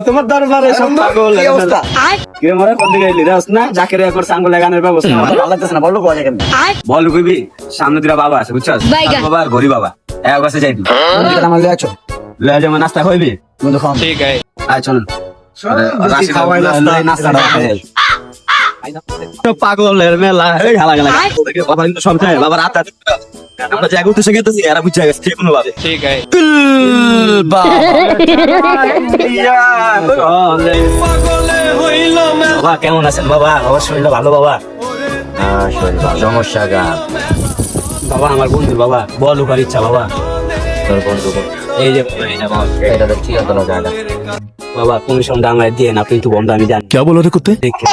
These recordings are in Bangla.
তোমার দরবারে সব পাগল কি অবস্থা? কে মরে কোন দিকে এলি রাস না জাকির একর সাঙ্গ লাগানোর ব্যবস্থা ভালো লাগতেছে না, বলো কোয়া কেন? বল কইবি সামনে দিরা বাবা আছে বুঝছস বাইগা। বাবা আর গরি বাবা এক কাছে যাইবি আমার লয়ে আছো। লয়ে যাবে নাস্তা হইবি বন্ধু খাও। ठीक है আয় চল রাশি খাওয়াই নাস্তা। নাস্তা পাগলের মেলা এই হালা গেলা বাবা কিন্তু সব চাই বাবা রাত আমরা জায়গা উঠে গেছি এরা বুঝা গেছে ঠিক কোনো ভাবে ठीक है বাবা কেমন আছেন বাবা বাবা শরীরটা ভালো বাবা শরীর ভালো। সমস্যা গা বাবা আমার বন্ধু বাবা বল উপার ইচ্ছা বাবা তোর বন্ধু এই যে বাবা, এই না বাবা। এটা তো ঠিক আছে না জায়গা। বাবা কমিশন ডাঙায় দিয়ে না কিন্তু বন্ধু আমি জানি क्या बोला रे कुत्ते দেখে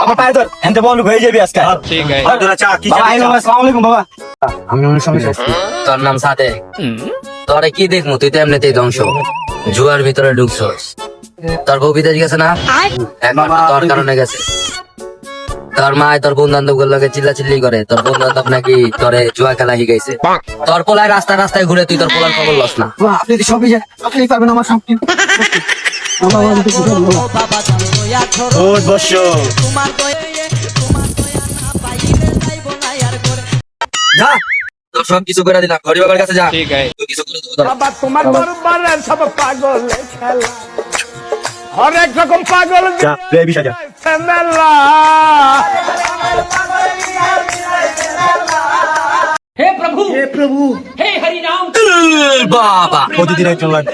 আমার পায়ে ধর এনতে বল হয়ে যাবি আজকে ठीक है বাবা আসসালামু আলাইকুম বাবা আমি অনেক সমস্যা আছি। তোর নাম সাথে তোরে কি দেখবো, তুই তো এমনিতেই ধ্বংস, জুয়ার ভিতরে ঢুকছস। তোর বউ বিদেশ গেছে না, একবার তো তোর কারণে গেছে। তোর মা তোর বন্ধু বান্ধব গুলোকে চিল্লাচিল্লি করে, তোর বন্ধু বান্ধব নাকি তোরে জুয়া খেলা শিখাইছে। তোর পোলায় রাস্তায় রাস্তায় ঘুরে তুই তোর পোলার খবর লস না। আপনি তো সবই জানেন আপনি পারবেন আমার সব কিছু ওর বসো যা, তোর সব কিছু করে দিলাম, গরিব বাবার কাছে যা। ठीक है তুই কিছু করে দেবো তোর। বাবা তোমার দরবারে সব পাগল খেলা হরেক রকম পাগল যা রে বিশা যা মেলা বাবা প্রতিদিন একজন লাগে